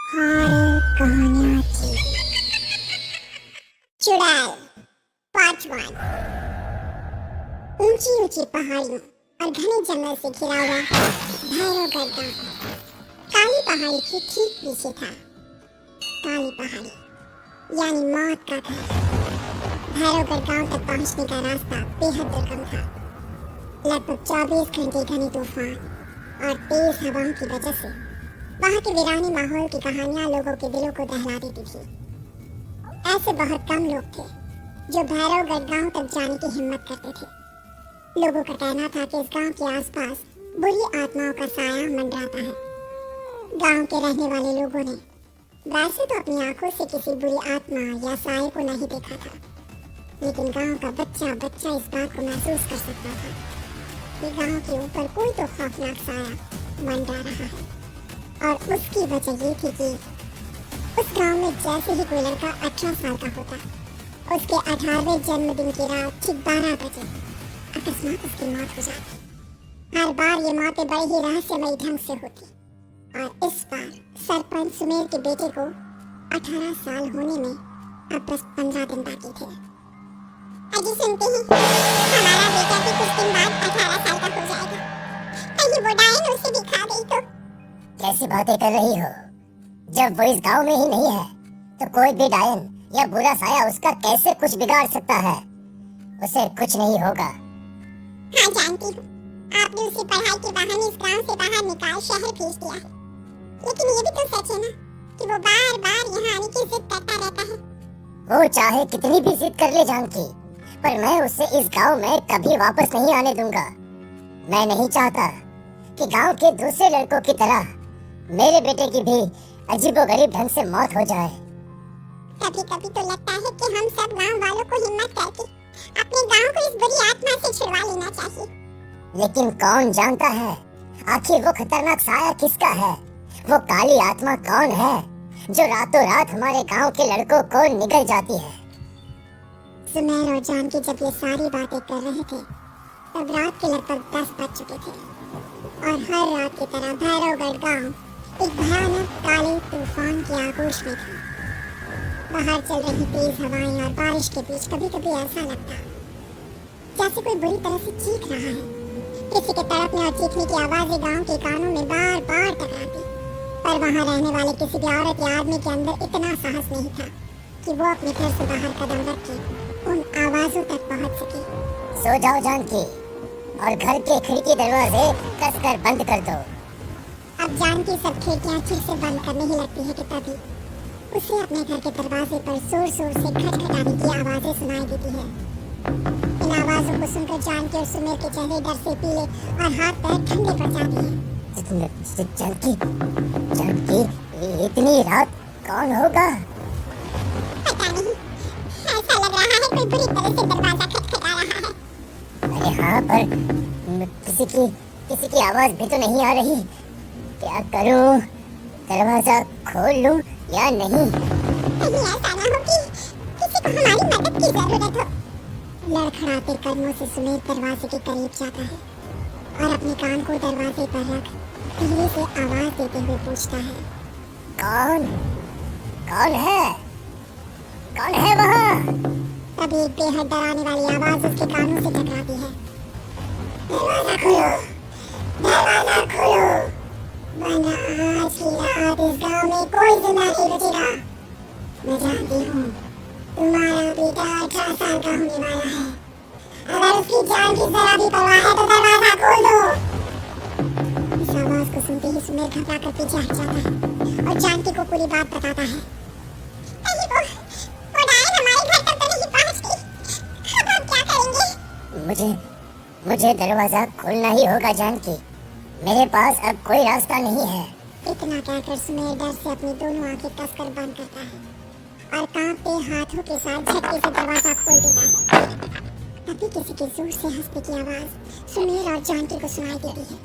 Horror कहानियाँ की चुड़ैल पार्ट 1। ऊंची ऊंची पहाड़ियों और घने जंगल से घिरा हुआ भैरवगढ़ गांव काली पहाड़ी के ठीक पीछे था। काली पहाड़ी यानी मौत का घर। भैरवगढ़ गांव तक पहुंचने का रास्ता बेहद दुर्गम था। लगभग 24 घंटे घने तूफान और तेज हवाओं की वजह से वहाँ के वीरानी माहौल की कहानियां लोगों के दिलों को दहला देती थी। ऐसे बहुत कम लोग थे जो भैरवगढ़ गांव तक जाने की हिम्मत करते थे। लोगों का कहना था कि इस गांव के आसपास बुरी आत्माओं का साया मंडराता है। गांव के रहने वाले लोगों ने वैसे तो अपनी आंखों से किसी बुरी आत्मा या साये को नहीं देखा था, लेकिन गांव का बच्चा बच्चा इस बात को महसूस कर सकता था कि गांव के ऊपर कोई तो खौफनाक साया मंडरा रहा है। और उसकी वजह ये थी कि उस गांव में जैसे ही कोई लड़का 18 साल का होता, उसके 18वें जन्मदिन की रात ठीक 12 बजे अकस्मात उसकी मौत हो जाती। हर बार ये मौतें बड़े ही रहस्यमयी ढंग से होती और इस बार सरपंच सुमेर के बेटे को 18 साल होने में अब बस 15 दिन बाकी थे। अजी सुनते ही हमारा बेटा भी कुछ दिन बाद 18 साल का हो जाएगा। कहीं वो डायन उसे दिखा गई तो। कैसी बातें कर रही हो? जब वो इस गांव में ही नहीं है तो कोई भी डायन या बुरा साया उसका कैसे कुछ बिगाड़ सकता है? उसे कुछ नहीं होगा। हाँ जानती हूँ, आपने उसे पढ़ाई के बहाने इस गांव से बाहर निकाल शहर भेज दिया है, लेकिन ये भी तो सच है ना कि वो बार बार यहाँ आने की जिद करता रहता है। वो चाहे कितनी भी जिद कर ले जानकी, पर मैं उसे इस गांव में कभी वापस नहीं आने दूंगा। मैं नहीं चाहता कि गांव के दूसरे लड़कों की तरह मेरे बेटे की भी अजीबोगरीब ढंग से मौत हो जाए। कभी कभी तो लगता है कि हम सब गांव वालों को हिम्मत करके अपने गांव को इस बुरी आत्मा से छुड़वा लेना चाहिए। लेकिन कौन जानता है आखिर वो खतरनाक साया किसका है? वो काली आत्मा कौन है जो रातों रात हमारे गांव के लड़कों को निगल जाती है? सुमेर और जानकी जब ये सारी बातें कर रहे थे तब रात के लगभग 10 बज चुके थे और हर रात की तरह भैरवगढ़ गांव एक भयानक काले तूफान की आगोश में था। बाहर चल रही तेज हवाएं और बारिश के बीच कभी कभी ऐसा लगता जैसे कोई बुरी तरह से चीख रहा है। किसी के तड़पने और चीखने की आवाजें गांव के कानों में बार बार टकराती, पर वहां रहने वाले किसी भी औरत या आदमी के अंदर इतना साहस नहीं था कि वो अपने घर से बाहर कदम रख के उन आवाजों तक पहुंच सके। सो जाओ जानकी और घर के खिड़की दरवाजे कसकर बंद कर दो। अब जानकी सब खिड़कियां ठीक से बंद करने ही लगती है कि तभी उसे अपने घर के दरवाजे पर जोर जोर से खटखटाने की आवाजें सुनाई देती है। इन आवाजों को सुनकर जानकी और सुमेर के चेहरे डर से पीले और हाथ पैर ठंडे पड़ जाते हैं। जानकी, जानकी, इतनी रात कौन होगा? पता नहीं, ऐसा लग रहा है कोई बुरी तरह से दरवाजा खटखटा रहा है। अरे हाँ, पर किसी की आवाज भी तो नहीं आ रही। क्या करूं? दरवाजा खोल लूं या नहीं? कहीं ऐसा ना हो कि किसी को हमारी मदद की जरूरत हो। लड़खड़ाते कदमों से सुमेर दरवाजे के करीब जाता है और अपने कान को दरवाजे पर रख धीरे से आवाज देते हुए पूछता है, कौन कौन है? कौन है वहाँ? तभी एक बेहद डराने वाली आवाज उसके कानों से टकराती है, दरवाजा खोलो, दरवाजा खोलो, वरना आज की रात इस गांव में कोई जिंदा नहीं बचेगा। मैं जानती हूँ तुम्हारा बेटा 18 साल का होने वाला है। अगर उसकी जान की जरा भी परवाह है तो दरवाजा खोल दो। इस आवाज को सुनते ही सुमेर घबरा कर पीछे हट जाता है और जानकी को पूरी बात बताता है। कहीं वो डायन हमारे घर तक तो नहीं पहुंच गई। अब हम क्या करेंगे? मुझे दरवाजा खोलना ही होगा जानकी। मेरे पास अब कोई रास्ता नहीं है। इतना कहकर सुमेर डर से अपनी दोनों आंखें कसकर बंद करता है और कांपते हाथों के साथ झटके से दरवाजा खोल देता है। तभी किसी के जोर से हंसने की आवाज सुमेर और जानकी को सुनाई देती है।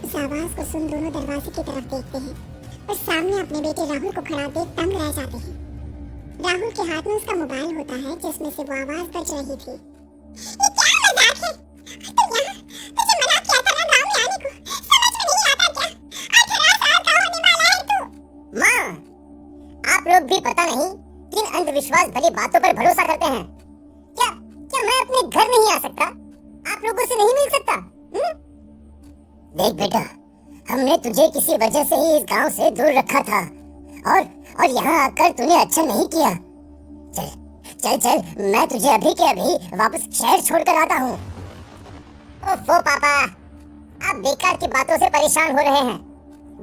इस आवाज को सुन दोनों दरवाजे की तरफ देखते हैं और सामने अपने बेटे राहुल को खड़ा देख दंग रह जाते हैं। राहुल के हाथ में उसका मोबाइल होता है जिसमें से वो आवाज बज रही थी। ये क्या मजाक है? तुझे मना किया था ना गांव में आने को, समझ में नहीं आता क्या? 18 साल का होने वाला है तू। लोग भी पता नहीं किन अंधविश्वास भरी बातों पर भरोसा करते हैं। क्या क्या मैं अपने घर नहीं आ सकता? आप लोगों से नहीं मिल सकता? देख बेटा, हमने तुझे किसी वजह से ही इस गांव से दूर रखा था और यहाँ आकर तूने अच्छा नहीं किया। चल चल चल, मैं तुझे अभी के अभी वापस शहर छोड़कर आता हूँ। ओफो पापा, आप बेकार की बातों से परेशान हो रहे हैं।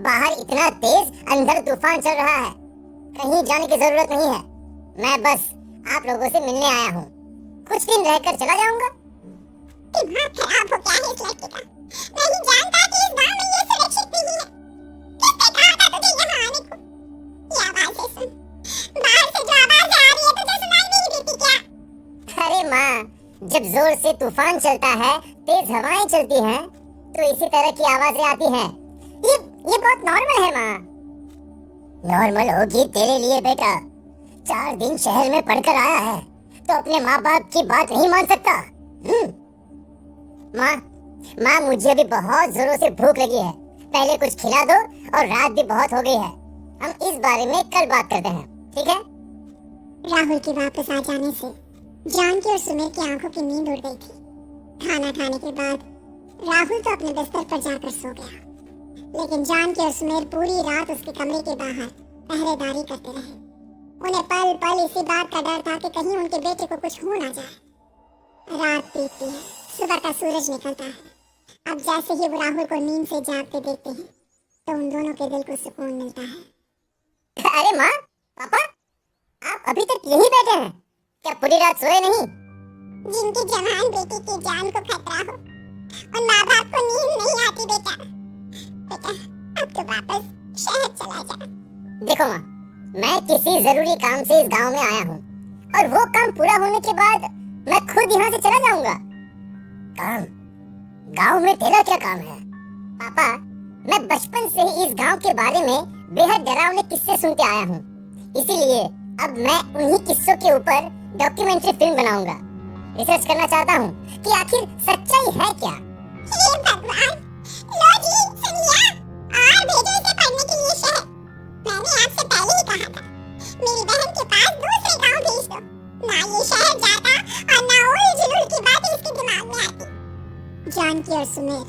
बाहर इतना तेज अंधर तूफान चल रहा है, कहीं जाने की जरूरत नहीं है। मैं बस आप लोगों से मिलने आया हूँ, कुछ दिन रहकर चला जाऊंगा। दिमाग खराब हो गया है इस लड़के का। नहीं जानता कि इस गांव में ये सुरक्षित नहीं है। किसने कहा था तुझे यहाँ आने को? ये आवाजें सुन, बाहर से जो आवाजें आ रही है तुझे सुनाई नहीं देती क्या? अरे माँ, जब जोर से तूफान चलता है, तेज हवाएं चलती हैं, तो इसी तरह की आवाजें आती हैं। ये बहुत नॉर्मल है माँ। नॉर्मल होगी तेरे लिए बेटा। 4 दिन शहर में पढ़कर आया है तो अपने माँ बाप की बात नहीं मान सकता। माँ मुझे भी बहुत जोरों से भूख लगी है, पहले कुछ खिला दो, और रात भी बहुत हो गई है। हम इस बारे में कल बात करते हैं, ठीक है? राहुल के वापस आ जाने से जॉन की और सुमेर की आंखों की नींद उड़ गई थी। खाना खाने के बाद राहुल तो अपने बिस्तर पर जाकर सो गया, लेकिन जॉन की और सुमेर पूरी रात उसके कमरे के बाहर पहरेदारी करते रहे। उन्हें पल पल इसी बात का डर था कि कहीं उनके बेटे को कुछ हो ना जाए। रात बीतती है, सुबह का सूरज निकलता है। अब जैसे ही वो राहुल को नींद से जागते देखते हैं तो उन दोनों के दिल को सुकून मिलता है। अरे माँ, पापा, आप अभी तक यहीं बैठे हैं? क्या पूरी रात सोए नहीं? जिनकी जवान बेटी की जान को खतरा हो और माँ बाप को नींद नहीं आती बेटा अब तो वापस शहर चला जा। देखो माँ, मैं किसी जरूरी काम से इस गांव में आया हूँ, और वो काम पूरा होने के बाद मैं खुद यहाँ से चला जाऊंगा। काम? गांव में तेरा क्या काम है? पापा, मैं बचपन से ही इस गांव के बारे में बेहद डरावने किस्से सुनते आया हूँ, इसीलिए अब मैं उन्हीं किस्सों के ऊपर डॉक्यूमेंट्री फिल्म बनाऊंगा। रिसर्च करना चाहता हूँ कि आखिर सच्चाई है क्या। हे भगवान, लो जी सुनिए और भेजो इसे पढ़ने के लिए शहर। मैंने आपसे पहले ही कहा था, मेरी बहन के पास दूसरे गांव भेज दो। ना ये शहर जाता और ना उल-जुलूल की बातें इसके दिमाग में आती। जॉन की और सुमेर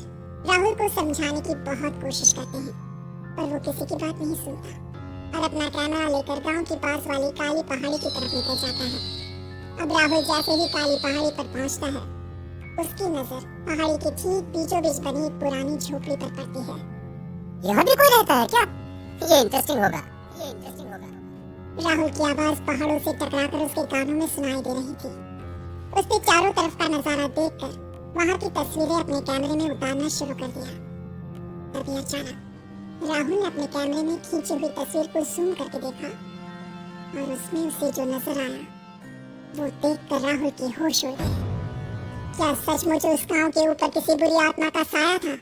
राहुल को समझाने की बहुत कोशिश करते हैं, पर वो किसी की बात नहीं सुनता और अपना कैमरा लेकर गांव के पास वाली काली पहाड़ी की तरफ निकल जाता है। अब राहुल जैसे ही काली पहाड़ी पर पहुंचता है, उसकी नजर पहाड़ी के ठीक बीचों बीच बनी एक पुरानी झोपड़ी पर पड़ती है। यहाँ भी कोई रहता है क्या? ये इंटरेस्टिंग होगा। राहुल की आवाज पहाड़ों से टकराकर उसके कानों में सुनाई दे रही थी। उसने चारों तरफ का नजारा देखकर वहां की तस्वीरें अपने कैमरे में उतारना शुरू कर दिया। तभी अचानक राहुल ने अपने कैमरे में खींची हुई तस्वीर को जूम करके देखा, और उसमें उसे जो नजर आया वो देखकर राहुल की होश उड़ गई। क्या सचमुच उस गांव के ऊपर किसी बुरी आत्मा का साया था?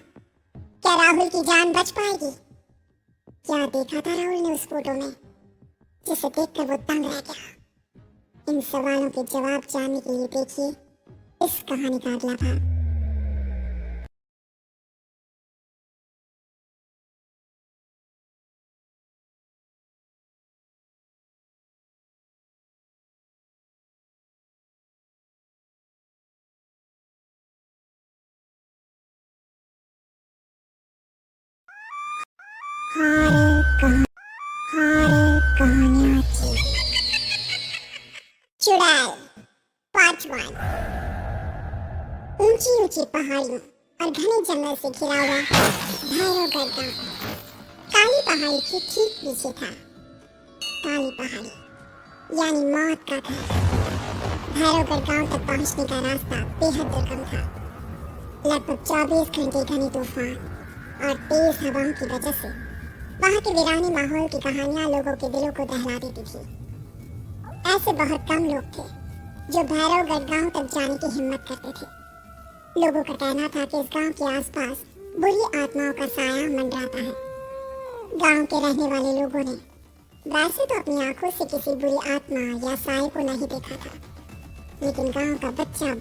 क्या राहुल की जान बच पाएगी? क्या देखा था राहुल ने उस फोटो में जिसे देखकर वो दंग रह गया? इन सवालों के जवाब जानने के लिए देखिए इस कहानी का अगला भाग। कहानियाँ की चुड़ैल पार्ट 1। ऊंची ऊंची पहाड़ियों और घने जंगल से घिरा हुआ भैरवगढ़ गांव काली पहाड़ी के ठीक पीछे था। काली पहाड़ी यानी मौत का घर। भैरवगढ़ गांव तक पहुंचने का रास्ता बेहद दुर्गम था। लगभग 24 घंटे घने तूफान और तेज हवाओं की वजह से वहाँ के वीरानी माहौल की कहानियां लोगों के दिलों को दहला देती थी। ऐसे बहुत कम लोग थे जो भैरवगढ़ गांव तक जाने की हिम्मत करते थे। लोगों का कहना था कि इस गांव के आसपास बुरी आत्माओं का साया मंडराता है। गांव के रहने वाले लोगों ने वैसे तो अपनी आंखों से किसी बुरी आत्मा या साए को नहीं देखा था, लेकिन गांव का बच्चा